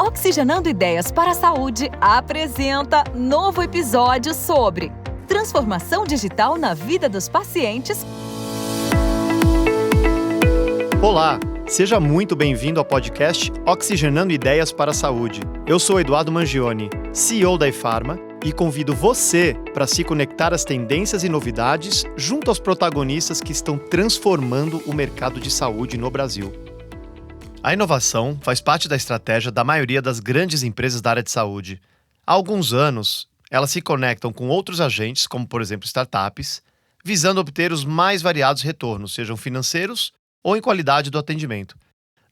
Oxigenando Ideias para a Saúde apresenta novo episódio sobre transformação digital na vida dos pacientes. Olá, seja muito bem-vindo ao podcast Oxigenando Ideias para a Saúde. Eu sou Eduardo Mangione, CEO da ePharma, e convido você para se conectar às tendências e novidades junto aos protagonistas que estão transformando o mercado de saúde no Brasil. A inovação faz parte da estratégia da maioria das grandes empresas da área de saúde. Há alguns anos, elas se conectam com outros agentes, como por exemplo startups, visando obter os mais variados retornos, sejam financeiros ou em qualidade do atendimento.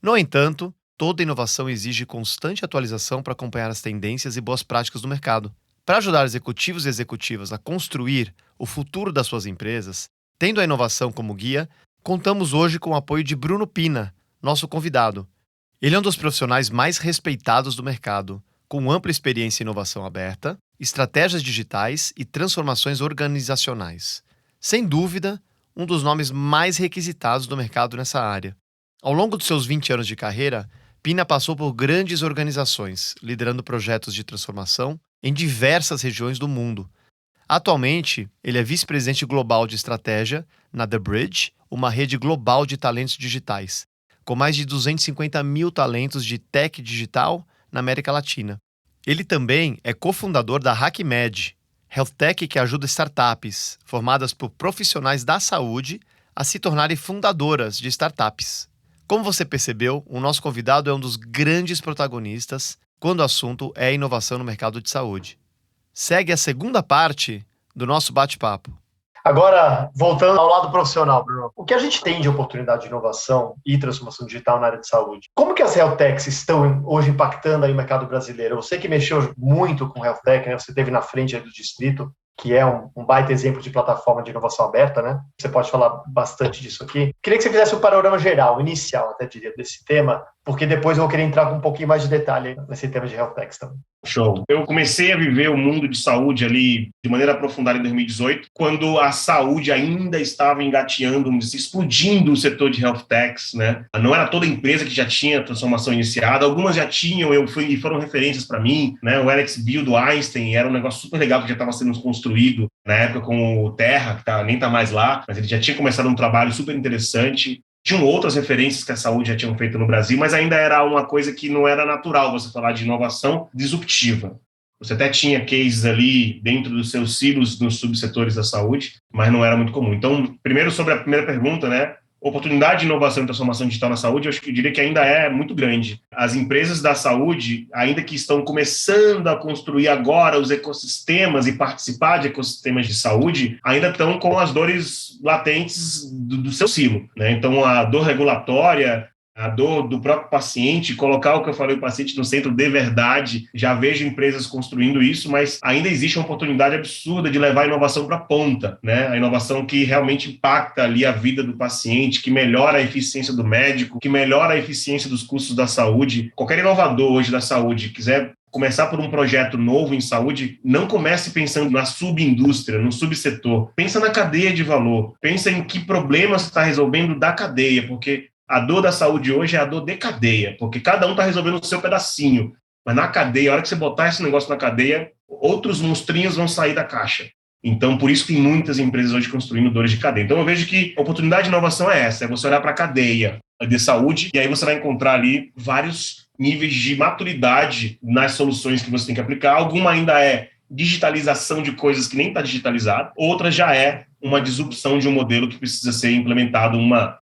No entanto, toda inovação exige constante atualização para acompanhar as tendências e boas práticas do mercado. Para ajudar executivos e executivas a construir o futuro das suas empresas, tendo a inovação como guia, contamos hoje com o apoio de Bruno Pina, nosso convidado. Ele é um dos profissionais mais respeitados do mercado, com ampla experiência em inovação aberta, estratégias digitais e transformações organizacionais. Sem dúvida, um dos nomes mais requisitados do mercado nessa área. Ao longo dos seus 20 anos de carreira, Pina passou por grandes organizações, liderando projetos de transformação em diversas regiões do mundo. Atualmente, ele é vice-presidente global de estratégia na The Bridge, uma rede global de talentos digitais, com mais de 250 mil talentos de tech digital na América Latina. Ele também é cofundador da HackMed, health tech que ajuda startups formadas por profissionais da saúde a se tornarem fundadoras de startups. Como você percebeu, o nosso convidado é um dos grandes protagonistas quando o assunto é inovação no mercado de saúde. Segue a segunda parte do nosso bate-papo. Agora, voltando ao lado profissional, Bruno, o que a gente tem de oportunidade de inovação e transformação digital na área de saúde? Como que as health techs estão hoje impactando aí o mercado brasileiro? Você que mexeu muito com health tech, né? Você esteve na frente aí do distrito, que é um baita exemplo de plataforma de inovação aberta, né? Você pode falar bastante disso aqui. Queria que você fizesse um panorama geral, inicial, até diria, desse tema, porque depois eu vou querer entrar com um pouquinho mais de detalhe nesse tema de health techs também. Show. Eu comecei a viver o mundo de saúde ali de maneira aprofundada em 2018, quando a saúde ainda estava engateando, explodindo o setor de health techs, né? Não era toda empresa que já tinha transformação iniciada, algumas já tinham, e foram referências para mim, né? O Alex Bill do Einstein era um negócio super legal que já estava sendo construído na época com o Terra, que nem está mais lá, mas ele já tinha começado um trabalho super interessante. Tinham outras referências que a saúde já tinham feito no Brasil, mas ainda era uma coisa que não era natural você falar de inovação disruptiva. Você até tinha cases ali dentro dos seus silos nos subsetores da saúde, mas não era muito comum. Então, primeiro sobre a primeira pergunta, né? Oportunidade de inovação e transformação digital na saúde, eu diria que ainda é muito grande. As empresas da saúde, ainda que estão começando a construir agora os ecossistemas e participar de ecossistemas de saúde, ainda estão com as dores latentes do seu silo, né? Então, a dor regulatória, a dor do próprio paciente, colocar o que eu falei, o paciente no centro de verdade. Já vejo empresas construindo isso, mas ainda existe uma oportunidade absurda de levar a inovação para a ponta, né? A inovação que realmente impacta ali a vida do paciente, que melhora a eficiência do médico, que melhora a eficiência dos custos da saúde. Qualquer inovador hoje da saúde quiser começar por um projeto novo em saúde, não comece pensando na subindústria, no subsetor. Pensa na cadeia de valor. Pensa em que problemas você está resolvendo da cadeia, porque a dor da saúde hoje é a dor de cadeia, porque cada um está resolvendo o seu pedacinho. Mas na cadeia, a hora que você botar esse negócio na cadeia, outros monstrinhos vão sair da caixa. Então, por isso que tem muitas empresas hoje construindo dores de cadeia. Então, eu vejo que a oportunidade de inovação é essa, é você olhar para a cadeia de saúde, e aí você vai encontrar ali vários níveis de maturidade nas soluções que você tem que aplicar. Alguma ainda é digitalização de coisas que nem está digitalizado, outra já é uma disrupção de um modelo que precisa ser implementado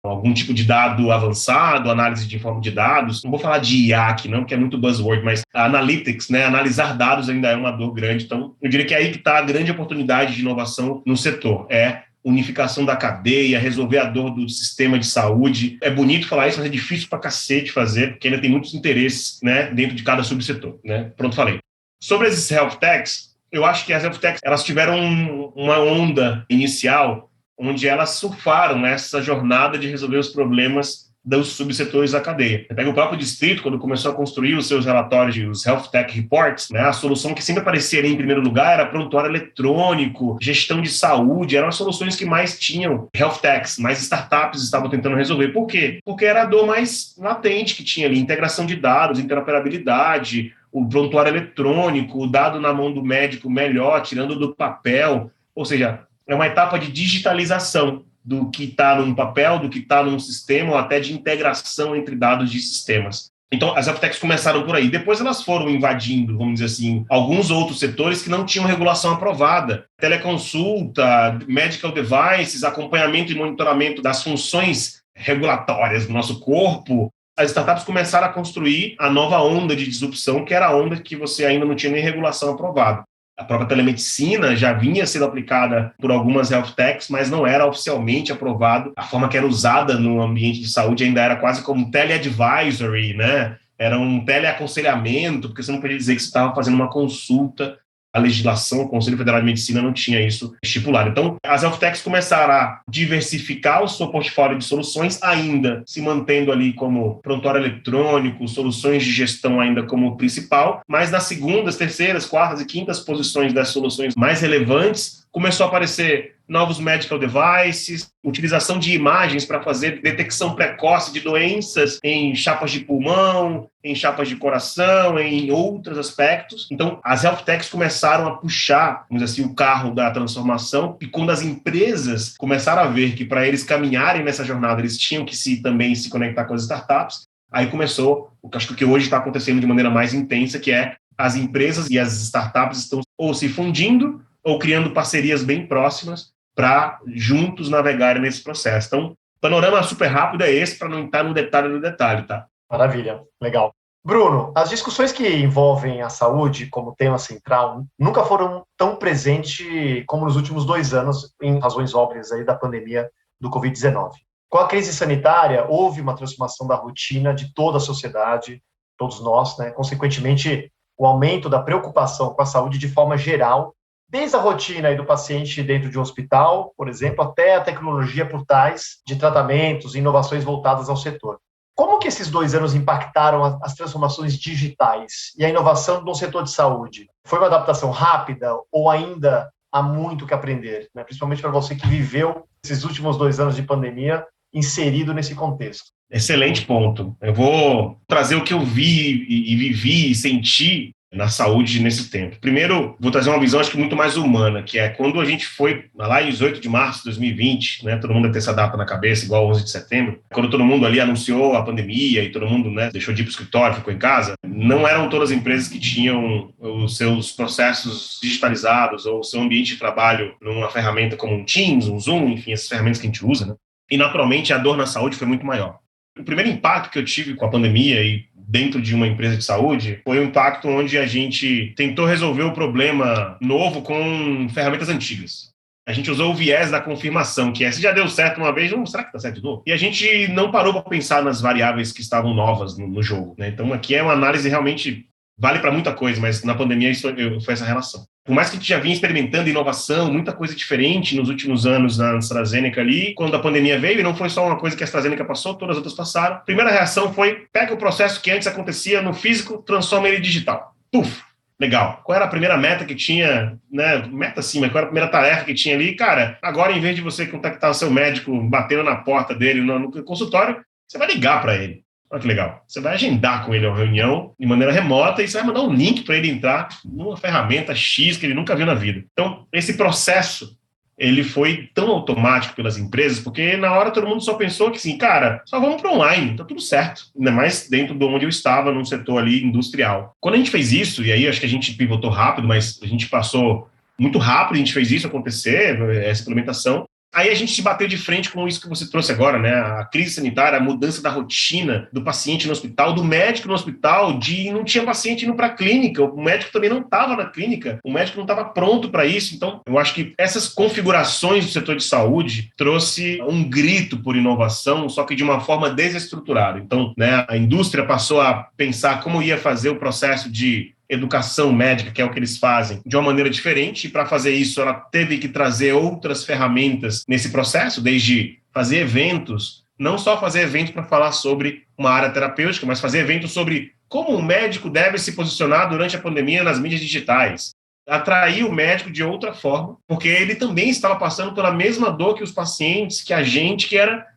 algum tipo de dado avançado, análise de forma de dados. Não vou falar de IA aqui, não, porque é muito buzzword, mas analytics, né? Analisar dados ainda é uma dor grande. Então, eu diria que é aí que está a grande oportunidade de inovação no setor. É unificação da cadeia, resolver a dor do sistema de saúde. É bonito falar isso, mas é difícil pra cacete fazer, porque ainda tem muitos interesses, né, dentro de cada subsetor, né? Pronto, falei. Sobre esses health techs, eu acho que as health techs, elas tiveram uma onda inicial onde elas surfaram essa jornada de resolver os problemas dos subsetores da cadeia. Você pega o próprio distrito, quando começou a construir os seus relatórios, os Health Tech Reports, né, a solução que sempre aparecia ali em primeiro lugar era prontuário eletrônico, gestão de saúde, eram as soluções que mais tinham Health Techs, mais startups estavam tentando resolver. Por quê? Porque era a dor mais latente que tinha ali, integração de dados, interoperabilidade, o prontuário eletrônico, o dado na mão do médico melhor, tirando do papel, ou seja, é uma etapa de digitalização do que está num papel, do que está num sistema, ou até de integração entre dados de sistemas. Então, as health techs começaram por aí. Depois elas foram invadindo, vamos dizer assim, alguns outros setores que não tinham regulação aprovada. Teleconsulta, medical devices, acompanhamento e monitoramento das funções regulatórias do nosso corpo. As startups começaram a construir a nova onda de disrupção, que era a onda que você ainda não tinha nem regulação aprovada. A própria telemedicina já vinha sendo aplicada por algumas health techs, mas não era oficialmente aprovado. A forma que era usada no ambiente de saúde ainda era quase como um tele-advisory, né? Era um teleaconselhamento, porque você não podia dizer que você estava fazendo uma consulta. A legislação, o Conselho Federal de Medicina não tinha isso estipulado. Então, as health techs começaram a diversificar o seu portfólio de soluções, ainda se mantendo ali como prontuário eletrônico, soluções de gestão ainda como principal, mas nas segundas, terceiras, quartas e quintas posições das soluções mais relevantes, começou a aparecer novos medical devices, utilização de imagens para fazer detecção precoce de doenças em chapas de pulmão, em chapas de coração, em outros aspectos. Então, as health techs começaram a puxar, vamos dizer assim, o carro da transformação, e quando as empresas começaram a ver que para eles caminharem nessa jornada, eles tinham que também se conectar com as startups, aí começou o que acho que hoje está acontecendo de maneira mais intensa, que é as empresas e as startups estão ou se fundindo ou criando parcerias bem próximas para juntos navegarem nesse processo. Então, o panorama super rápido é esse, para não entrar no detalhe do detalhe, tá? Maravilha, legal. Bruno, as discussões que envolvem a saúde como tema central nunca foram tão presentes como nos últimos 2 anos, em razões óbvias aí da pandemia do Covid-19. Com a crise sanitária, houve uma transformação da rotina de toda a sociedade, todos nós, né? Consequentemente, o aumento da preocupação com a saúde de forma geral, desde a rotina aí do paciente dentro de um hospital, por exemplo, até a tecnologia por trás de tratamentos e inovações voltadas ao setor. Como que esses 2 anos impactaram as transformações digitais e a inovação no setor de saúde? Foi uma adaptação rápida ou ainda há muito que aprender, né? Principalmente para você que viveu esses últimos 2 anos de pandemia inserido nesse contexto? Excelente ponto. Eu vou trazer o que eu vi e vivi e senti na saúde nesse tempo. Primeiro, vou trazer uma visão, acho que muito mais humana, que é quando a gente foi lá em 18 de março de 2020, né, todo mundo deve ter essa data na cabeça, igual 11 de setembro, quando todo mundo ali anunciou a pandemia e todo mundo, né, deixou de ir para o escritório, ficou em casa, não eram todas as empresas que tinham os seus processos digitalizados ou o seu ambiente de trabalho numa ferramenta como um Teams, um Zoom, enfim, essas ferramentas que a gente usa, né? E, naturalmente, a dor na saúde foi muito maior. O primeiro impacto que eu tive com a pandemia e dentro de uma empresa de saúde foi um impacto onde a gente tentou resolver o problema novo com ferramentas antigas. A gente usou o viés da confirmação, que é, se já deu certo uma vez, não, será que está certo de novo? E a gente não parou para pensar nas variáveis que estavam novas no jogo, né? Então, aqui é uma análise realmente, vale para muita coisa, mas na pandemia isso foi essa relação. Por mais que a gente já vinha experimentando inovação, muita coisa diferente nos últimos anos na AstraZeneca ali, quando a pandemia veio, e não foi só uma coisa que a AstraZeneca passou, todas as outras passaram. A primeira reação foi, pega o processo que antes acontecia no físico, transforma ele em digital. Puf! Legal. Qual era a primeira meta que tinha, né? Meta sim, mas qual era a primeira tarefa que tinha ali? Cara, agora em vez de você contactar o seu médico batendo na porta dele no consultório, você vai ligar para ele. Olha que legal. Você vai agendar com ele uma reunião de maneira remota e você vai mandar um link para ele entrar numa ferramenta X que ele nunca viu na vida. Então, esse processo, ele foi tão automático pelas empresas, porque na hora todo mundo só pensou que assim, cara, só vamos para online, tá tudo certo. Ainda mais dentro de onde eu estava, num setor ali industrial. Quando a gente fez isso, e aí acho que a gente pivotou rápido, mas a gente passou muito rápido, a gente fez isso acontecer, essa implementação. Aí a gente se bateu de frente com isso que você trouxe agora, né? A crise sanitária, a mudança da rotina do paciente no hospital, do médico no hospital, de não tinha paciente indo para a clínica, o médico também não estava na clínica, o médico não estava pronto para isso. Então, eu acho que essas configurações do setor de saúde trouxe um grito por inovação, só que de uma forma desestruturada. Então, né, a indústria passou a pensar como ia fazer o processo de educação médica, que é o que eles fazem, de uma maneira diferente, e para fazer isso ela teve que trazer outras ferramentas nesse processo, desde fazer eventos, não só fazer evento para falar sobre uma área terapêutica, mas fazer evento sobre como o médico deve se posicionar durante a pandemia nas mídias digitais. Atrair o médico de outra forma, porque ele também estava passando pela mesma dor que os pacientes, que a gente,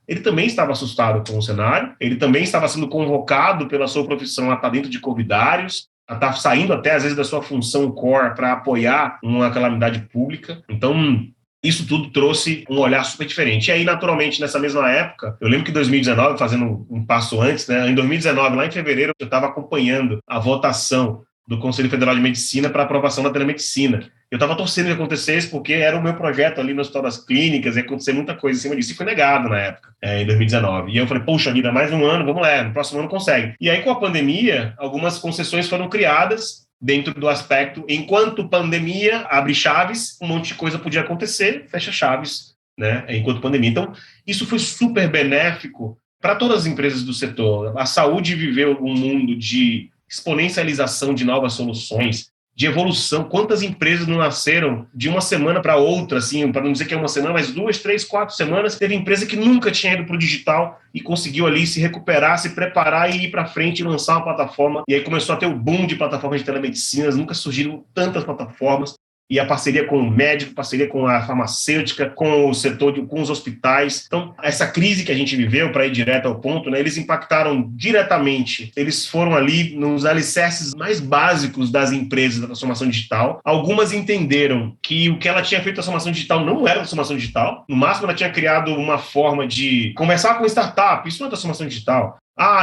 ele também estava assustado com o cenário, ele também estava sendo convocado pela sua profissão a estar dentro de covidários, a estar saindo até, às vezes, da sua função core para apoiar uma calamidade pública. Então, isso tudo trouxe um olhar super diferente. E aí, naturalmente, nessa mesma época, eu lembro que em 2019, fazendo um passo antes, né, em 2019, lá em fevereiro, eu estava acompanhando a votação do Conselho Federal de Medicina para aprovação da telemedicina. Eu estava torcendo que acontecesse porque era o meu projeto ali no Hospital das Clínicas, ia acontecer muita coisa em cima disso, e foi negado na época, em 2019. E eu falei, poxa vida, mais um ano, vamos lá, no próximo ano consegue. E aí, com a pandemia, algumas concessões foram criadas dentro do aspecto, enquanto pandemia, abre chaves, um monte de coisa podia acontecer, fecha chaves, né, enquanto pandemia. Então, isso foi super benéfico para todas as empresas do setor. A saúde viveu um mundo de exponencialização de novas soluções, de evolução. Quantas empresas não nasceram de uma semana para outra, assim, para não dizer que é uma semana, mas 2, 3, 4 semanas. Teve empresa que nunca tinha ido para o digital e conseguiu ali se recuperar, se preparar e ir para frente e lançar uma plataforma. E aí começou a ter o boom de plataformas de telemedicinas, nunca surgiram tantas plataformas. E a parceria com o médico, parceria com a farmacêutica, com o setor, com os hospitais. Então, essa crise que a gente viveu, para ir direto ao ponto, né, eles impactaram diretamente, eles foram ali nos alicerces mais básicos das empresas da transformação digital. Algumas entenderam que o que ela tinha feito transformação digital não era transformação digital. No máximo, ela tinha criado uma forma de conversar com startup. Isso não é transformação digital.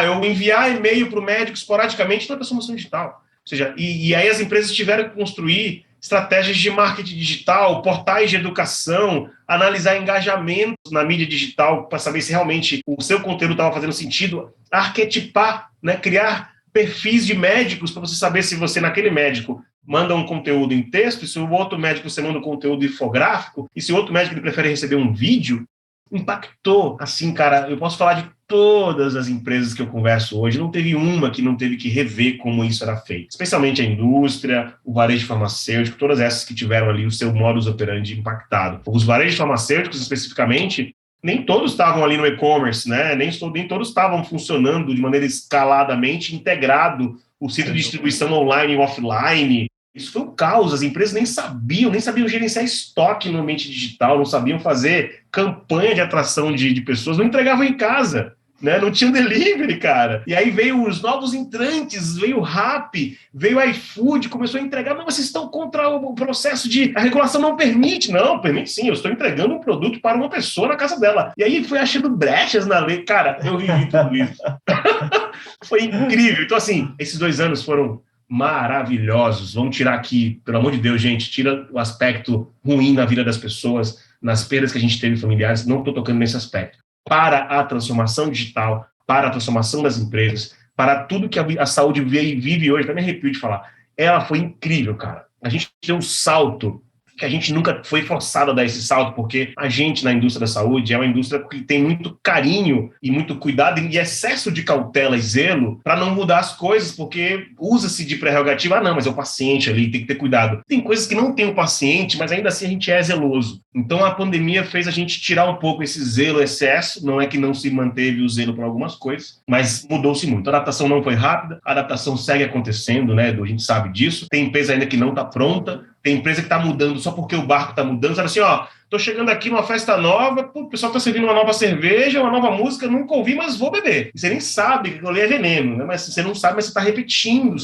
Eu enviar e-mail para o médico esporadicamente não é transformação digital. Ou seja, e aí as empresas tiveram que construir estratégias de marketing digital, portais de educação, analisar engajamento na mídia digital para saber se realmente o seu conteúdo estava fazendo sentido, arquetipar, né, criar perfis de médicos para você saber se você, naquele médico, manda um conteúdo em texto, e se o outro médico você manda um conteúdo infográfico, e se o outro médico ele prefere receber um vídeo. Impactou, assim, cara, eu posso falar de todas as empresas que eu converso hoje, não teve uma que não teve que rever como isso era feito, especialmente a indústria, o varejo farmacêutico, todas essas que tiveram ali o seu modus operandi impactado. Os varejos farmacêuticos, especificamente, nem todos estavam ali no e-commerce, né? Nem todos estavam funcionando de maneira escaladamente integrado, o centro de distribuição online e offline. Isso foi um caos, as empresas nem sabiam gerenciar estoque no ambiente digital, não sabiam fazer campanha de atração de pessoas, não entregavam em casa, né? Não tinha delivery, cara. E aí veio os novos entrantes, veio o Rappi, veio o iFood, começou a entregar, mas vocês estão contra o processo de... A regulação não permite. Não, permite sim, eu estou entregando um produto para uma pessoa na casa dela. E aí foi achando brechas na lei. Cara, eu vivi tudo isso. Foi incrível. Então, assim, esses 2 anos foram maravilhosos. Vamos tirar aqui, pelo amor de Deus, gente, tira o aspecto ruim na vida das pessoas, nas perdas que a gente teve familiares, não estou tocando nesse aspecto. Para a transformação digital, para a transformação das empresas, para tudo que a saúde vive hoje, até me arrepio de falar, ela foi incrível, cara. A gente deu um salto que a gente nunca foi forçado a dar esse salto, porque a gente, na indústria da saúde, é uma indústria que tem muito carinho e muito cuidado e excesso de cautela e zelo para não mudar as coisas, porque usa-se de prerrogativa, não, mas é o paciente ali, tem que ter cuidado. Tem coisas que não tem o paciente, mas ainda assim a gente é zeloso. Então a pandemia fez a gente tirar um pouco esse zelo, excesso, não é que não se manteve o zelo para algumas coisas, mas mudou-se muito. A adaptação não foi rápida, a adaptação segue acontecendo, né? A gente sabe disso. Tem empresa ainda que não está pronta, tem empresa que está mudando só porque o barco está mudando, sabe assim, tô chegando aqui numa festa nova, o pessoal está servindo uma nova cerveja, uma nova música, nunca ouvi, mas vou beber. E você nem sabe que aquilo ali é veneno, né? Mas você não sabe, mas você está repetindo,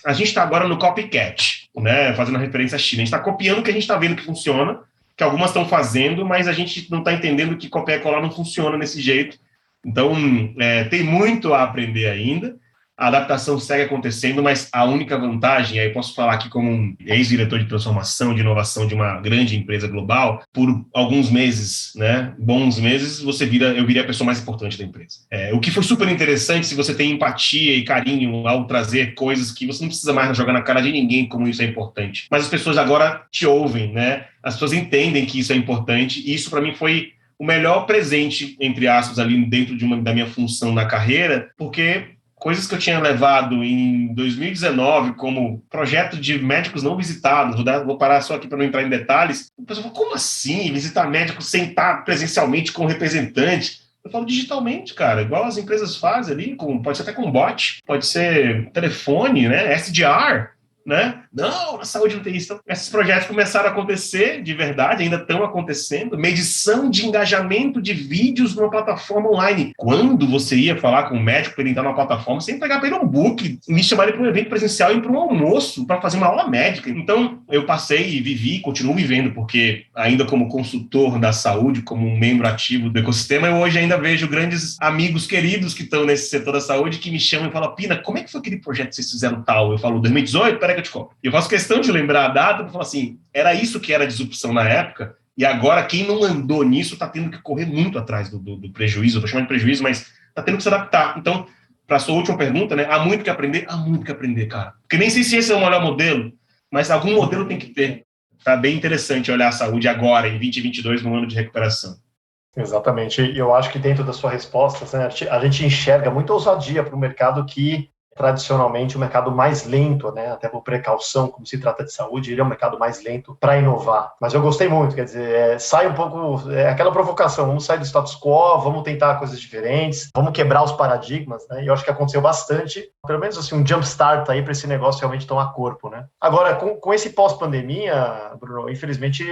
A gente está agora no copycat, né? Fazendo a referência à China. A gente está copiando o que a gente está vendo que funciona, que algumas estão fazendo, mas a gente não está entendendo que copiar e colar não funciona desse jeito. Então, tem muito a aprender ainda. A adaptação segue acontecendo, mas a única vantagem, aí eu posso falar aqui como um ex-diretor de transformação, de inovação de uma grande empresa global, por alguns meses, né, bons meses, eu virei a pessoa mais importante da empresa. O que foi super interessante, se você tem empatia e carinho ao trazer coisas que você não precisa mais jogar na cara de ninguém como isso é importante. Mas as pessoas agora te ouvem, né? As pessoas entendem que isso é importante, e isso para mim foi o melhor presente, entre aspas, ali dentro da minha função na carreira, porque coisas que eu tinha levado em 2019 como projeto de médicos não visitados, vou parar só aqui para não entrar em detalhes, o pessoal falou, como assim visitar médicos sem estar presencialmente com o representante? Eu falo digitalmente, cara, igual as empresas fazem ali, pode ser até com bot, pode ser telefone, né, SDR, né? Não, na saúde não tem isso. Então, esses projetos começaram a acontecer de verdade, ainda estão acontecendo. Medição de engajamento de vídeos numa plataforma online. Quando você ia falar com o médico para ele entrar numa plataforma, você ia pegar para ele um book, me chamar ele para um evento presencial e para um almoço, para fazer uma aula médica. Então, eu passei e vivi, continuo vivendo, porque ainda como consultor da saúde, como um membro ativo do ecossistema, eu hoje ainda vejo grandes amigos queridos que estão nesse setor da saúde que me chamam e falam, Pina, como é que foi aquele projeto que vocês fizeram tal? Eu falo, 2018? Peraí que eu te conto. Eu faço questão de lembrar a data para falar assim, era isso que era disrupção na época, e agora quem não andou nisso está tendo que correr muito atrás do prejuízo, eu estou chamando de prejuízo, mas está tendo que se adaptar. Então, para a sua última pergunta, né, há muito que aprender, cara. Porque nem sei se esse é o melhor modelo, mas algum modelo tem que ter. Tá bem interessante olhar a saúde agora, em 2022, no ano de recuperação. Exatamente. E eu acho que dentro da sua resposta, né, a gente enxerga muita ousadia para um mercado que tradicionalmente o mercado mais lento, né, até por precaução, como se trata de saúde, ele é um mercado mais lento para inovar. Mas eu gostei muito, quer dizer, sai um pouco, aquela provocação, vamos sair do status quo, vamos tentar coisas diferentes, vamos quebrar os paradigmas, né, e eu acho que aconteceu bastante, pelo menos assim, um jump start aí para esse negócio realmente tomar corpo, né. Agora, com esse pós-pandemia, Bruno, infelizmente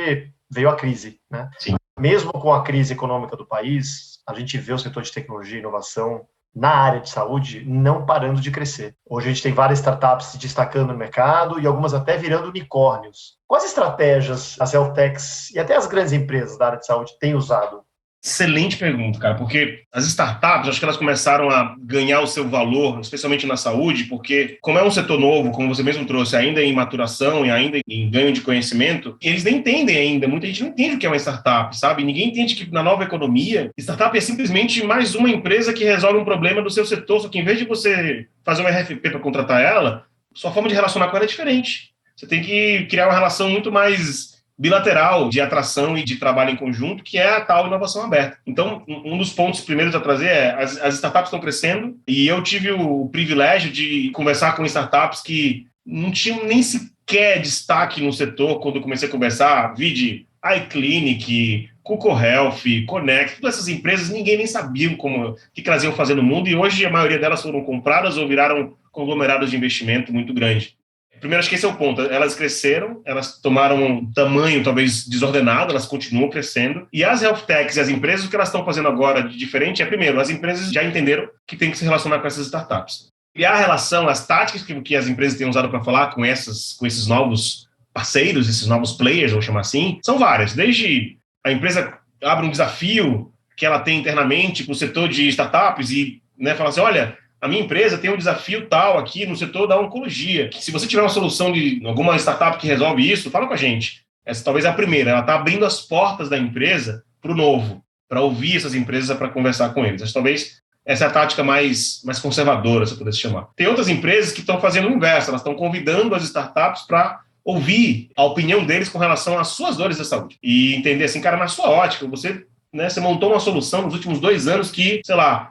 veio a crise, né. Sim. Mesmo com a crise econômica do país, a gente vê o setor de tecnologia e inovação na área de saúde não parando de crescer. Hoje a gente tem várias startups se destacando no mercado e algumas até virando unicórnios. Quais estratégias as health techs e até as grandes empresas da área de saúde têm usado? Excelente pergunta, cara, porque as startups, acho que elas começaram a ganhar o seu valor, especialmente na saúde, porque como é um setor novo, como você mesmo trouxe, ainda em maturação e ainda em ganho de conhecimento, eles nem entendem ainda, muita gente não entende o que é uma startup, sabe? Ninguém entende que na nova economia, startup é simplesmente mais uma empresa que resolve um problema do seu setor, só que em vez de você fazer uma RFP para contratar ela, sua forma de relacionar com ela é diferente. Você tem que criar uma relação muito mais bilateral de atração e de trabalho em conjunto, que é a tal inovação aberta. Então, um dos pontos primeiros a trazer é as startups estão crescendo e eu tive o privilégio de conversar com startups que não tinham nem sequer destaque no setor quando eu comecei a conversar, vide iClinic, Cuco Health, Connect, todas essas empresas, ninguém nem sabia o que elas iam fazer no mundo e hoje a maioria delas foram compradas ou viraram conglomerados de investimento muito grande. Primeiro, acho que esse é o ponto. Elas cresceram, elas tomaram um tamanho talvez desordenado, elas continuam crescendo. E as health techs e as empresas, o que elas estão fazendo agora de diferente é, primeiro, as empresas já entenderam que tem que se relacionar com essas startups. E a relação, as táticas que as empresas têm usado para falar com esses novos parceiros, esses novos players, vou chamar assim, são várias. Desde a empresa abre um desafio que ela tem internamente para o setor de startups e, né, fala assim, olha, a minha empresa tem um desafio tal aqui no setor da oncologia, que se você tiver uma solução de alguma startup que resolve isso, fala com a gente. Essa talvez é a primeira, ela está abrindo as portas da empresa para o novo, para ouvir essas empresas, para conversar com eles. Acho que talvez essa é a tática mais conservadora, se eu pudesse chamar. Tem outras empresas que estão fazendo o inverso, elas estão convidando as startups para ouvir a opinião deles com relação às suas dores da saúde. E entender assim, cara, na sua ótica, você montou uma solução nos últimos 2 anos que, sei lá,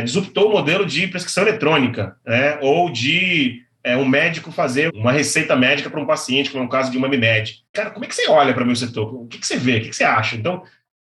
disruptou o modelo de prescrição eletrônica, né? Ou de um médico fazer uma receita médica para um paciente, como é o caso de uma MMed. Cara, como é que você olha para o meu setor? O que você vê? O que você acha? Então,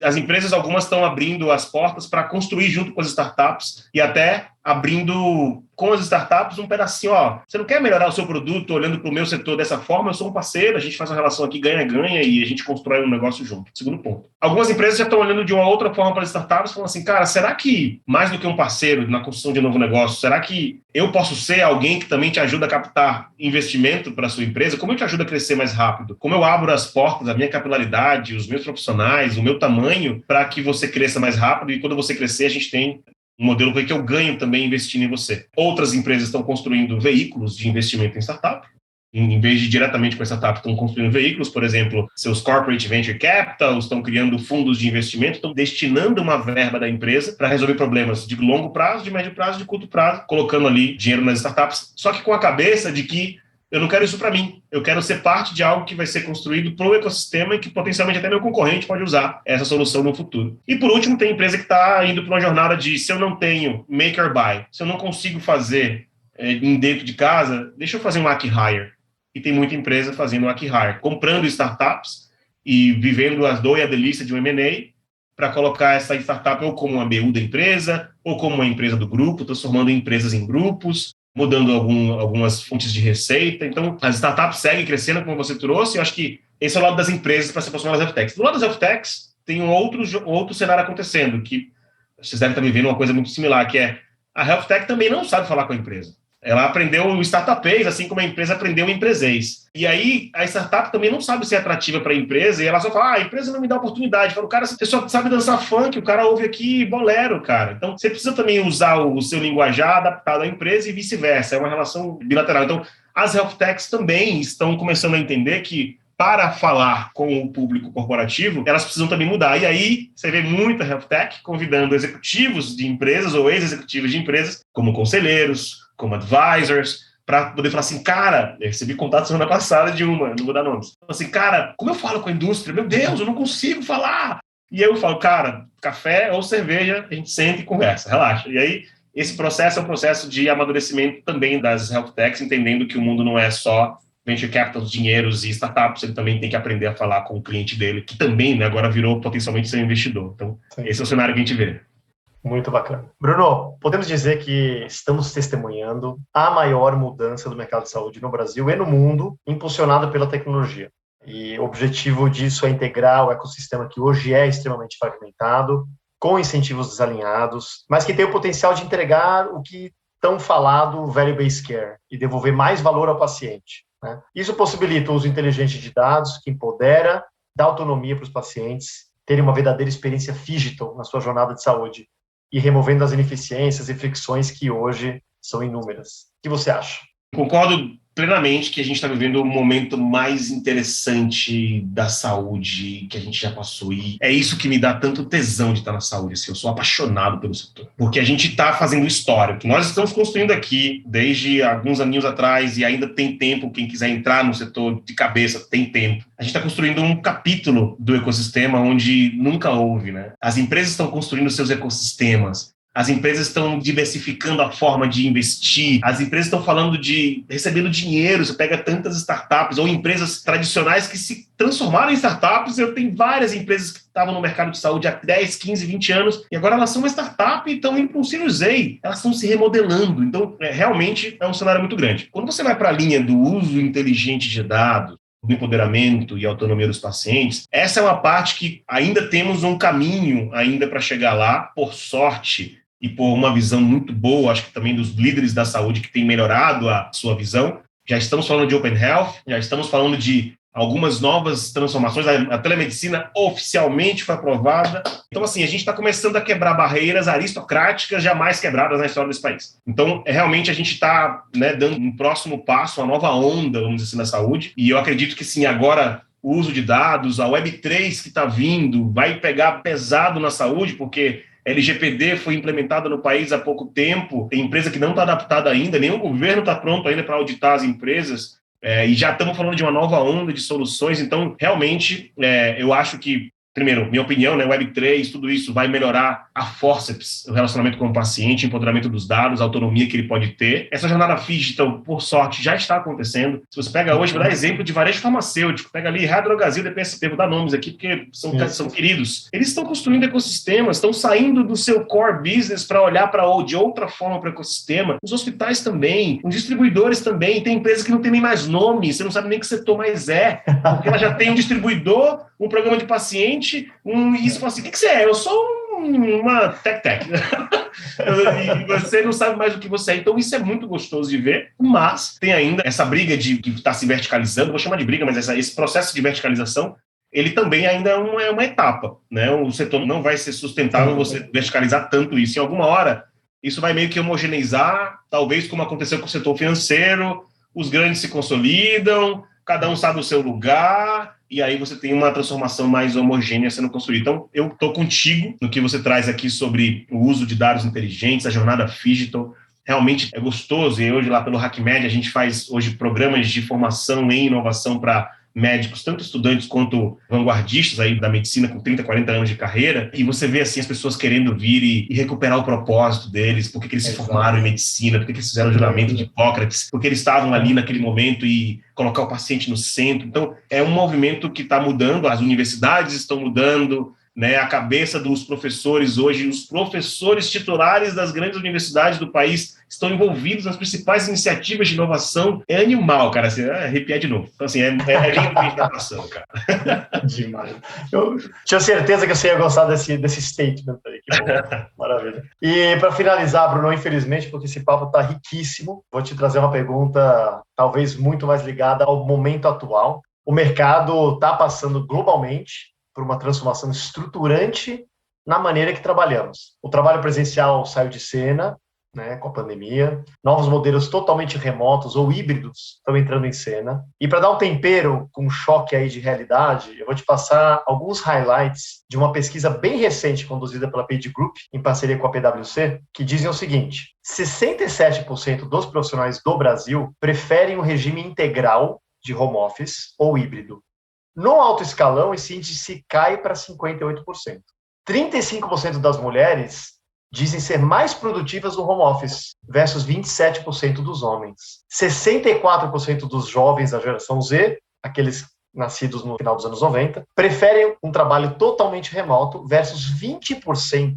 as empresas, algumas estão abrindo as portas para construir junto com as startups e até abrindo com as startups um pedacinho, ó, você não quer melhorar o seu produto olhando para o meu setor dessa forma? Eu sou um parceiro, a gente faz uma relação aqui ganha-ganha e a gente constrói um negócio junto. Segundo ponto. Algumas empresas já estão olhando de uma outra forma para as startups, falando assim, cara, será que mais do que um parceiro na construção de um novo negócio, será que eu posso ser alguém que também te ajuda a captar investimento para a sua empresa? Como eu te ajudo a crescer mais rápido? Como eu abro as portas, a minha capilaridade, os meus profissionais, o meu tamanho para que você cresça mais rápido e quando você crescer a gente tem um modelo que eu ganho também investindo em você. Outras empresas estão construindo veículos de investimento em startup. Em vez de diretamente com a startup, estão construindo veículos, por exemplo, seus corporate venture capital, estão criando fundos de investimento, estão destinando uma verba da empresa para resolver problemas de longo prazo, de médio prazo, de curto prazo, colocando ali dinheiro nas startups, só que com a cabeça de que eu não quero isso para mim. Eu quero ser parte de algo que vai ser construído para o ecossistema e que potencialmente até meu concorrente pode usar essa solução no futuro. E por último, tem empresa que está indo para uma jornada de se eu não tenho make or buy, se eu não consigo fazer dentro de casa, deixa eu fazer um acqui-hire. E tem muita empresa fazendo um acqui-hire, comprando startups e vivendo as dor e a delícia de um M&A para colocar essa startup ou como uma BU da empresa, ou como uma empresa do grupo, transformando empresas em grupos, mudando algumas fontes de receita. Então, as startups seguem crescendo, como você trouxe. Eu acho que esse é o lado das empresas para se aproximar das health techs. Do lado das health techs, tem um outro cenário acontecendo, que vocês devem estar vivendo uma coisa muito similar, que é a health tech também não sabe falar com a empresa. Ela aprendeu o startupês, assim como a empresa aprendeu o empresês. E aí, a startup também não sabe ser atrativa para a empresa, e ela só fala, a empresa não me dá oportunidade. Fala, cara, você só sabe dançar funk, o cara ouve aqui bolero, cara. Então, você precisa também usar o seu linguajar adaptado à empresa e vice-versa. É uma relação bilateral. Então, as health techs também estão começando a entender que, para falar com o público corporativo, elas precisam também mudar. E aí, você vê muita health tech convidando executivos de empresas ou ex-executivos de empresas, como conselheiros, como advisors, para poder falar assim, cara, eu recebi contato semana passada de uma, não vou dar nomes. Assim, cara, como eu falo com a indústria? Meu Deus, eu não consigo falar. E eu falo, cara, café ou cerveja, a gente senta e conversa, relaxa. E aí, esse processo é um processo de amadurecimento também das health techs, entendendo que o mundo não é só venture capital, dinheiros e startups, ele também tem que aprender a falar com o cliente dele, que também, né, agora virou potencialmente seu investidor. Então, sim, esse é o cenário que a gente vê. Muito bacana. Bruno, podemos dizer que estamos testemunhando a maior mudança do mercado de saúde no Brasil e no mundo, impulsionada pela tecnologia. E o objetivo disso é integrar o ecossistema que hoje é extremamente fragmentado, com incentivos desalinhados, mas que tem o potencial de entregar o que tão falado value-based care e devolver mais valor ao paciente, né? Isso possibilita o uso inteligente de dados, que empodera, dá autonomia para os pacientes terem uma verdadeira experiência digital na sua jornada de saúde e removendo as ineficiências e fricções que hoje são inúmeras. O que você acha? Concordo plenamente que a gente está vivendo o momento mais interessante da saúde que a gente já passou. E é isso que me dá tanto tesão de estar na saúde. Assim, eu sou apaixonado pelo setor. Porque a gente está fazendo história. O que nós estamos construindo aqui desde alguns aninhos atrás e ainda tem tempo. Quem quiser entrar no setor de cabeça, tem tempo. A gente está construindo um capítulo do ecossistema onde nunca houve, né? As empresas estão construindo seus ecossistemas. As empresas estão diversificando a forma de investir, as empresas estão falando de recebendo dinheiro. Você pega tantas startups ou empresas tradicionais que se transformaram em startups. Eu tenho várias empresas que estavam no mercado de saúde há 10, 15, 20 anos e agora elas são uma startup e estão indo para um Series A, elas estão se remodelando. Então, realmente é um cenário muito grande. Quando você vai para a linha do uso inteligente de dados, do empoderamento e autonomia dos pacientes, essa é uma parte que ainda temos um caminho ainda para chegar lá, por sorte, e por uma visão muito boa, acho que também dos líderes da saúde que têm melhorado a sua visão. Já estamos falando de Open Health, já estamos falando de algumas novas transformações. A telemedicina oficialmente foi aprovada. Então, assim, a gente está começando a quebrar barreiras aristocráticas jamais quebradas na história desse país. Então, realmente, a gente está, né, dando um próximo passo, uma nova onda, vamos dizer assim, na saúde. E eu acredito que, sim, agora o uso de dados, a Web3 que está vindo, vai pegar pesado na saúde, porque LGPD foi implementada no país há pouco tempo, tem empresa que não está adaptada ainda, nem o governo está pronto ainda para auditar as empresas, e já estamos falando de uma nova onda de soluções. Então, realmente, eu acho que, primeiro, minha opinião, né, Web3, tudo isso vai melhorar a forceps, o relacionamento com o paciente, empoderamento dos dados, a autonomia que ele pode ter. Essa jornada digital, por sorte, já está acontecendo. Se você pega hoje, vou dar exemplo de varejo farmacêutico, pega ali Drogazil, DPSP, vou dar nomes aqui porque são queridos. Eles estão construindo ecossistemas, estão saindo do seu core business para olhar de outra forma para o ecossistema. Os hospitais também, os distribuidores também. Tem empresas que não tem nem mais nome, você não sabe nem que setor mais é, porque ela já tem um distribuidor, um programa de paciente, e você fala assim, o que você é? Eu sou uma tech. E você não sabe mais o que você é. Então, isso é muito gostoso de ver, mas tem ainda essa briga que está se verticalizando, vou chamar de briga, mas esse processo de verticalização, ele também ainda é uma etapa, né? O setor não vai ser sustentável você verticalizar tanto isso. Em alguma hora, isso vai meio que homogeneizar, talvez como aconteceu com o setor financeiro, os grandes se consolidam, cada um sabe o seu lugar, e aí você tem uma transformação mais homogênea sendo construída. Então, eu estou contigo no que você traz aqui sobre o uso de dados inteligentes, a jornada digital. Realmente é gostoso, e hoje lá pelo HackMed a gente faz hoje programas de formação em inovação para médicos, tanto estudantes quanto vanguardistas aí da medicina com 30, 40 anos de carreira, e você vê assim as pessoas querendo vir e recuperar o propósito deles, porque que eles se formaram em medicina, porque que eles fizeram o juramento de Hipócrates, porque eles estavam ali naquele momento e colocar o paciente no centro. Então, é um movimento que está mudando, as universidades estão mudando, né, a cabeça dos professores hoje, os professores titulares das grandes universidades do país estão envolvidos nas principais iniciativas de inovação. É animal, cara, assim, arrepiar de novo. Então, assim, é lindo que a gente está passando, cara. Demais. Eu tinha certeza que você ia gostar desse statement aí. Que bom. Maravilha. E para finalizar, Bruno, infelizmente, porque esse papo está riquíssimo, vou te trazer uma pergunta talvez muito mais ligada ao momento atual. O mercado está passando globalmente por uma transformação estruturante na maneira que trabalhamos. O trabalho presencial saiu de cena, né, com a pandemia. Novos modelos totalmente remotos ou híbridos estão entrando em cena. E para dar um tempero com um choque aí de realidade, eu vou te passar alguns highlights de uma pesquisa bem recente conduzida pela PageGroup, em parceria com a PwC, que dizem o seguinte: 67% dos profissionais do Brasil preferem o regime integral de home office ou híbrido. No alto escalão, esse índice cai para 58%. 35% das mulheres dizem ser mais produtivas no home office, versus 27% dos homens. 64% dos jovens da geração Z, aqueles nascidos no final dos anos 90, preferem um trabalho totalmente remoto, versus 20%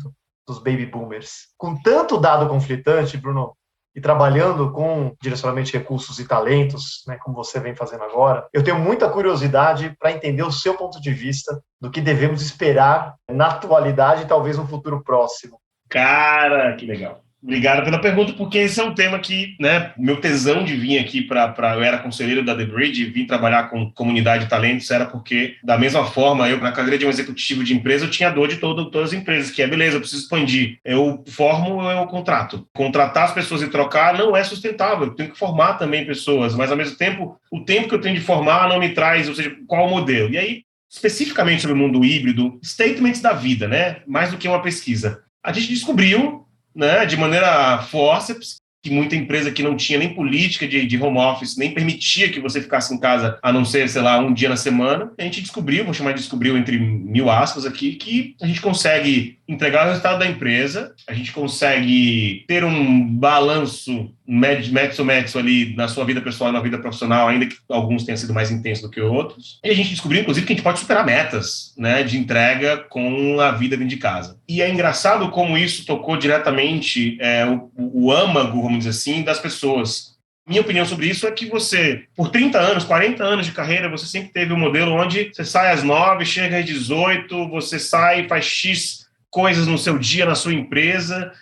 dos baby boomers. Com tanto dado conflitante, Bruno, e trabalhando com direcionamento de recursos e talentos, né, como você vem fazendo agora, eu tenho muita curiosidade para entender o seu ponto de vista do que devemos esperar na atualidade e talvez no futuro próximo. Cara, que legal. Obrigado pela pergunta, porque esse é um tema que, né, meu tesão de vir aqui eu era conselheiro da The Bridge, vim trabalhar com comunidade de talentos, era porque, da mesma forma, eu, na cadeira de um executivo de empresa, eu tinha dor de todas as empresas, que é, beleza, eu preciso expandir. Eu formo, eu contrato. Contratar as pessoas e trocar não é sustentável, eu tenho que formar também pessoas, mas, ao mesmo tempo, o tempo que eu tenho de formar não me traz, ou seja, qual o modelo? E aí, especificamente sobre o mundo híbrido, statements da vida, né, mais do que uma pesquisa. A gente descobriu, né, de maneira fórceps, que muita empresa que não tinha nem política de home office, nem permitia que você ficasse em casa, a não ser, sei lá, um dia na semana. A gente descobriu, vou chamar de descobriu entre 1000 aspas aqui, que a gente consegue entregar o resultado da empresa, a gente consegue ter um balanço metso ali na sua vida pessoal e na vida profissional, ainda que alguns tenham sido mais intensos do que outros. E a gente descobriu, inclusive, que a gente pode superar metas, né, de entrega com a vida dentro de casa. E é engraçado como isso tocou diretamente o âmago, vamos dizer assim, das pessoas. Minha opinião sobre isso é que você, por 30 anos, 40 anos de carreira, você sempre teve um modelo onde você sai às 9, chega às 18, você sai, faz X coisas no seu dia, na sua empresa,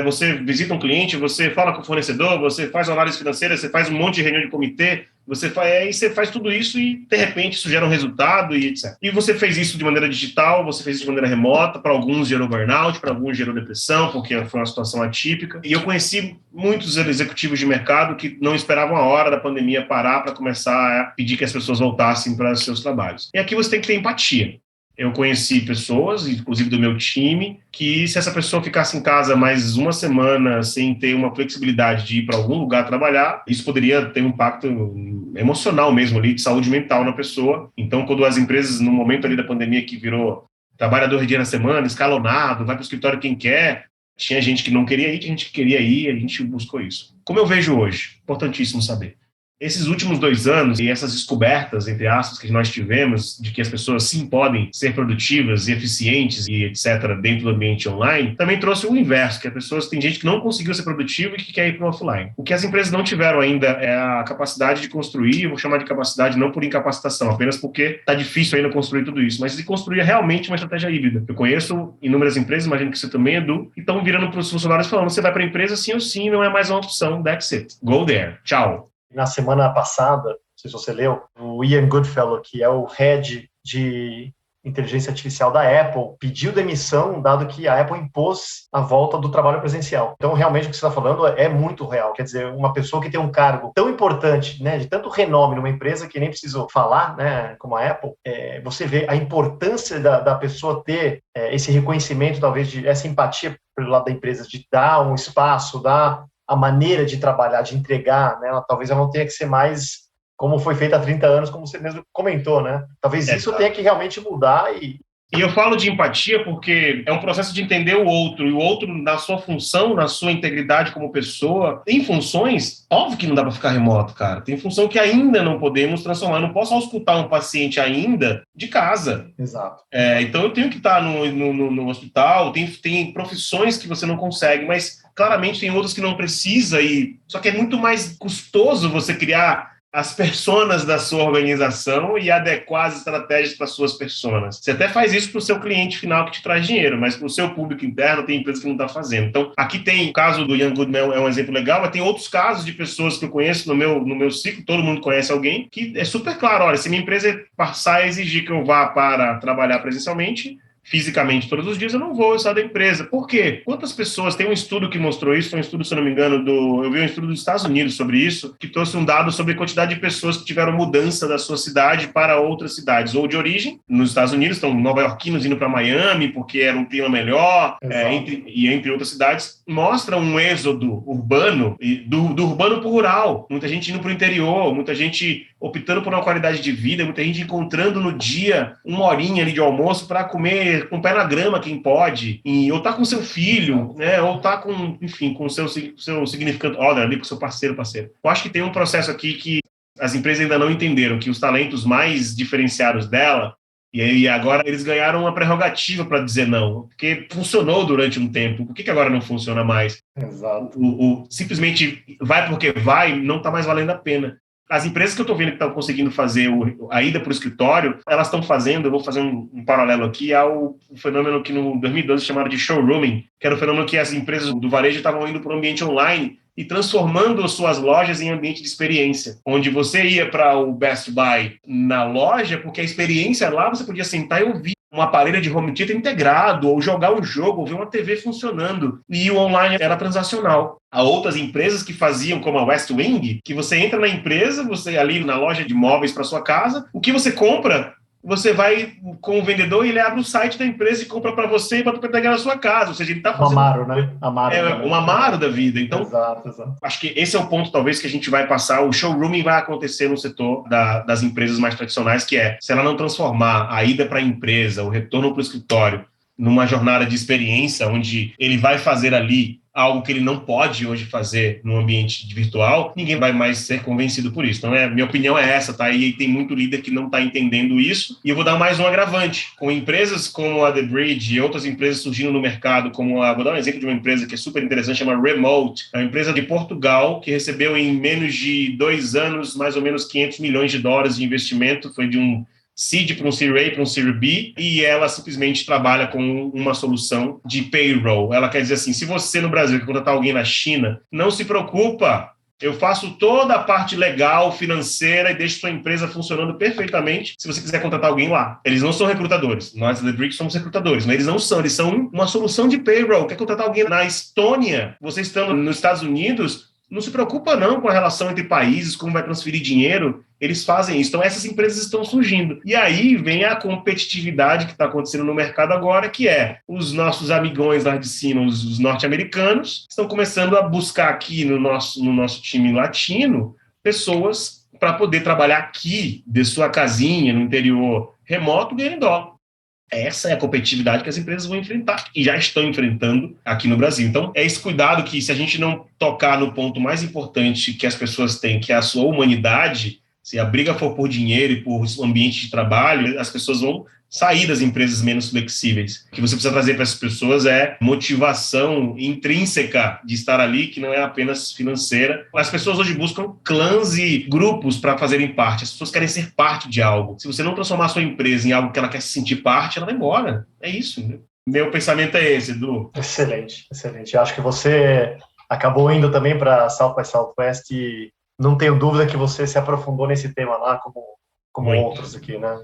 você visita um cliente, você fala com o fornecedor, você faz análise financeira, você faz um monte de reunião de comitê, você faz tudo isso e, de repente, isso gera um resultado e etc. E você fez isso de maneira digital, você fez isso de maneira remota, para alguns gerou burnout, para alguns gerou depressão, porque foi uma situação atípica. E eu conheci muitos executivos de mercado que não esperavam a hora da pandemia parar para começar a pedir que as pessoas voltassem para os seus trabalhos. E aqui você tem que ter empatia. Eu conheci pessoas, inclusive do meu time, que se essa pessoa ficasse em casa mais uma semana sem ter uma flexibilidade de ir para algum lugar trabalhar, isso poderia ter um impacto emocional mesmo ali, de saúde mental na pessoa. Então, quando as empresas, no momento ali da pandemia que virou trabalhador de dia na semana, escalonado, vai para o escritório quem quer, tinha gente que não queria ir, tinha gente que queria ir, a gente buscou isso. Como eu vejo hoje, importantíssimo saber. Esses últimos 2 anos e essas descobertas, entre aspas, que nós tivemos de que as pessoas sim podem ser produtivas e eficientes e etc. dentro do ambiente online, também trouxe o inverso, que as pessoas, tem gente que não conseguiu ser produtiva e que quer ir para o offline. O que as empresas não tiveram ainda é a capacidade de construir, eu vou chamar de capacidade não por incapacitação, apenas porque está difícil ainda construir tudo isso, mas de construir realmente uma estratégia híbrida. Eu conheço inúmeras empresas, imagino que você também, Edu, e estão virando para os funcionários falando, você vai para a empresa sim ou sim, não é mais uma opção, that's it. Go there. Tchau. Na semana passada, não sei se você leu, o Ian Goodfellow, que é o head de inteligência artificial da Apple, pediu demissão, dado que a Apple impôs a volta do trabalho presencial. Então, realmente, o que você está falando é muito real. Quer dizer, uma pessoa que tem um cargo tão importante, né, de tanto renome numa empresa que nem precisou falar, né, como a Apple, você vê a importância da pessoa ter esse reconhecimento, talvez, de essa empatia pelo lado da empresa, de dar um espaço, dar a maneira de trabalhar, de entregar, né? Talvez ela não tenha que ser mais como foi feita há 30 anos, como você mesmo comentou, né? Talvez isso tenha que realmente mudar e E eu falo de empatia porque é um processo de entender o outro, e o outro na sua função, na sua integridade como pessoa. Tem funções, óbvio que não dá para ficar remoto, cara. Tem função que ainda não podemos transformar. Eu não posso auscultar um paciente ainda de casa. Exato. Então eu tenho que estar no hospital, tem profissões que você não consegue, mas claramente tem outras que não precisa, só que é muito mais custoso você criar as personas da sua organização e adequar as estratégias para as suas personas. Você até faz isso para o seu cliente final que te traz dinheiro, mas para o seu público interno tem empresa que não está fazendo. Então, aqui tem o caso do Ian Goodman, é um exemplo legal, mas tem outros casos de pessoas que eu conheço no meu ciclo, todo mundo conhece alguém, que é super claro, olha, se minha empresa passar a exigir que eu vá para trabalhar presencialmente, fisicamente todos os dias, eu não vou sair da empresa. Por quê? Quantas pessoas... Tem um estudo que mostrou isso, foi um estudo, se eu não me engano, eu vi um estudo dos Estados Unidos sobre isso, que trouxe um dado sobre a quantidade de pessoas que tiveram mudança da sua cidade para outras cidades, ou de origem, nos Estados Unidos, estão nova-iorquinos indo para Miami, porque era um clima melhor, entre outras cidades, mostra um êxodo urbano, do urbano para o rural, muita gente indo para o interior, muita gente optando por uma qualidade de vida, muita gente encontrando no dia uma horinha ali de almoço para comer com o pé na grama, quem pode, ou tá com seu filho, né, ou tá com, enfim, com o seu significant other ali, com o seu parceiro. Eu acho que tem um processo aqui que as empresas ainda não entenderam, que os talentos mais diferenciados dela, e aí agora eles ganharam uma prerrogativa para dizer não, porque funcionou durante um tempo, por que agora não funciona mais? Exato. Simplesmente vai porque vai, não está mais valendo a pena. As empresas que eu estou vendo que estão conseguindo fazer a ida para o escritório, elas estão fazendo, eu vou fazer um paralelo aqui, ao fenômeno que no 2012 chamaram de showrooming, que era o fenômeno que as empresas do varejo estavam indo para o ambiente online e transformando as suas lojas em ambiente de experiência, onde você ia para o Best Buy na loja, porque a experiência lá você podia sentar e ouvir um aparelho de home theater integrado, ou jogar um jogo, ou ver uma TV funcionando. E o online era transacional. Há outras empresas que faziam, como a West Wing, que você entra na empresa, você ali na loja de móveis para sua casa, o que você compra, você vai com o vendedor e ele abre o site da empresa e compra para você e bota para pegar na sua casa. Ou seja, ele está fazendo... Amaro, né? Amaro, um Amaro da vida. Então, exato. Acho que esse é o ponto, talvez, que a gente vai passar. O showrooming vai acontecer no setor das empresas mais tradicionais, que é, se ela não transformar a ida para a empresa, o retorno para o escritório, numa jornada de experiência, onde ele vai fazer ali algo que ele não pode hoje fazer no ambiente virtual, ninguém vai mais ser convencido por isso. Então, minha opinião é essa, tá? E tem muito líder que não está entendendo isso. E eu vou dar mais um agravante. Com empresas como a The Bridge e outras empresas surgindo no mercado, vou dar um exemplo de uma empresa que é super interessante, chama Remote. É uma empresa de Portugal que recebeu em menos de 2 anos mais ou menos $500 milhões de investimento. Foi de um seed para um Series A, para um Series B, e ela simplesmente trabalha com uma solução de payroll. Ela quer dizer assim, se você no Brasil quer contratar alguém na China, não se preocupa, eu faço toda a parte legal, financeira, e deixo sua empresa funcionando perfeitamente se você quiser contratar alguém lá. Eles não são recrutadores. Nós, The Brick, somos recrutadores, mas eles não são. Eles são uma solução de payroll. Quer contratar alguém na Estônia, você estando nos Estados Unidos, não se preocupa não com a relação entre países, como vai transferir dinheiro, eles fazem isso. Então, essas empresas estão surgindo. E aí vem a competitividade que está acontecendo no mercado agora, que é os nossos amigões lá de cima, os norte-americanos, estão começando a buscar aqui no nosso time latino pessoas para poder trabalhar aqui, de sua casinha, no interior remoto, ganhando dólar. Essa é a competitividade que as empresas vão enfrentar e já estão enfrentando aqui no Brasil. Então, é esse cuidado que, se a gente não tocar no ponto mais importante que as pessoas têm, que é a sua humanidade, se a briga for por dinheiro e por ambiente de trabalho, as pessoas vão sair das empresas menos flexíveis. O que você precisa trazer para essas pessoas é motivação intrínseca de estar ali, que não é apenas financeira. As pessoas hoje buscam clãs e grupos para fazerem parte. As pessoas querem ser parte de algo. Se você não transformar a sua empresa em algo que ela quer se sentir parte, ela vai embora. É isso, né? Meu pensamento é esse, Edu. Excelente. Acho que você acabou indo também para South by Southwest e não tenho dúvida que você se aprofundou nesse tema lá, como outros aqui, né?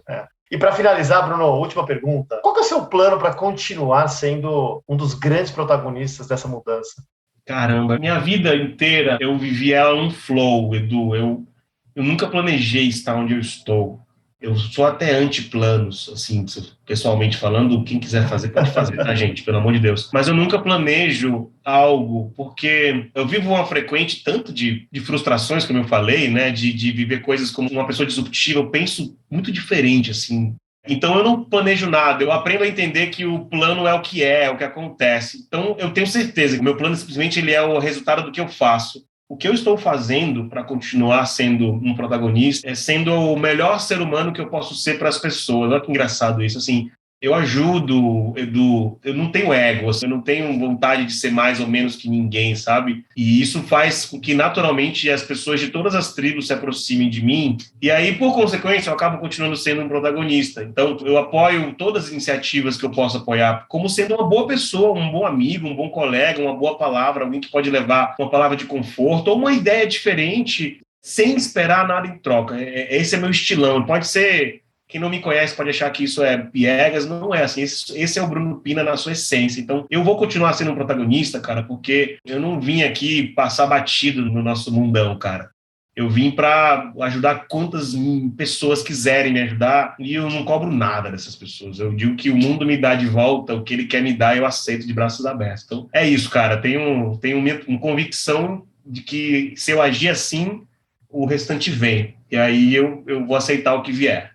E para finalizar, Bruno, última pergunta. Qual que é o seu plano para continuar sendo um dos grandes protagonistas dessa mudança? Caramba, minha vida inteira eu vivi ela num flow, Edu. Eu nunca planejei estar onde eu estou. Eu sou até anti-planos, assim, pessoalmente falando, quem quiser fazer, pode fazer, tá, gente? Pelo amor de Deus. Mas eu nunca planejo algo, porque eu vivo uma frequente tanto de frustrações, como eu falei, né? De viver coisas como uma pessoa disruptiva. Eu penso muito diferente, assim. Então eu não planejo nada, eu aprendo a entender que o plano é o que acontece. Então eu tenho certeza que o meu plano simplesmente ele é o resultado do que eu faço. O que eu estou fazendo para continuar sendo um protagonista é sendo o melhor ser humano que eu posso ser para as pessoas. Olha que engraçado isso, assim. Eu ajudo, Edu, eu não tenho ego, eu não tenho vontade de ser mais ou menos que ninguém, sabe? E isso faz com que, naturalmente, as pessoas de todas as tribos se aproximem de mim. E aí, por consequência, eu acabo continuando sendo um protagonista. Então, eu apoio todas as iniciativas que eu posso apoiar, como sendo uma boa pessoa, um bom amigo, um bom colega, uma boa palavra, alguém que pode levar uma palavra de conforto ou uma ideia diferente, sem esperar nada em troca. Esse é meu estilão. Pode ser... Quem não me conhece pode achar que isso é piegas, não é assim, esse é o Bruno Pina na sua essência. Então, eu vou continuar sendo um protagonista, cara, porque eu não vim aqui passar batido no nosso mundão, cara. Eu vim para ajudar quantas pessoas quiserem me ajudar e eu não cobro nada dessas pessoas. Eu digo que o mundo me dá de volta o que ele quer me dar, eu aceito de braços abertos. Então, é isso, cara. Tenho uma convicção de que se eu agir assim, o restante vem. E aí eu vou aceitar o que vier.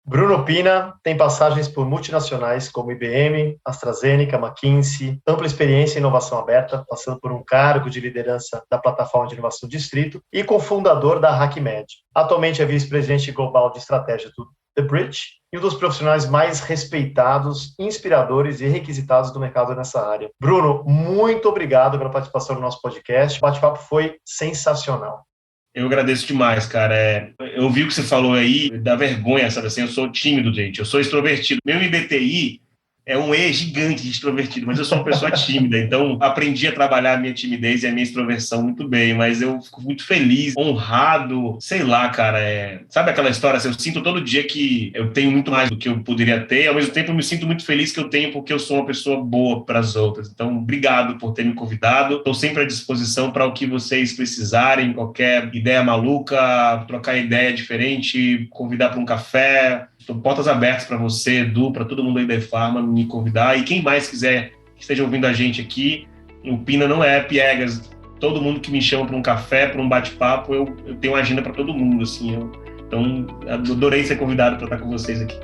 Bruno Pina tem passagens por multinacionais como IBM, AstraZeneca, McKinsey, ampla experiência em inovação aberta, passando por um cargo de liderança da plataforma de inovação Distrito e cofundador da HackMed. Atualmente é vice-presidente global de estratégia do The Bridge e um dos profissionais mais respeitados, inspiradores e requisitados do mercado nessa área. Bruno, muito obrigado pela participação no nosso podcast. O bate-papo foi sensacional. Eu agradeço demais, cara. Eu vi o que você falou aí, dá vergonha, sabe assim? Eu sou tímido, gente. Eu sou extrovertido. Meu MBTI é um E gigante de extrovertido, mas eu sou uma pessoa tímida. Então, aprendi a trabalhar a minha timidez e a minha extroversão muito bem. Mas eu fico muito feliz, honrado. Sei lá, cara. Sabe aquela história? Assim, eu sinto todo dia que eu tenho muito mais do que eu poderia ter. Ao mesmo tempo, eu me sinto muito feliz que eu tenho porque eu sou uma pessoa boa para as outras. Então, obrigado por ter me convidado. Estou sempre à disposição para o que vocês precisarem. Qualquer ideia maluca, trocar ideia diferente, convidar para um café. Estou portas abertas para você, Edu, para todo mundo aí da eFarma me convidar. E quem mais quiser que esteja ouvindo a gente aqui, o Pina não é piegas. Todo mundo que me chama para um café, para um bate-papo, eu tenho uma agenda para todo mundo. Assim, então, adorei ser convidado para estar com vocês aqui.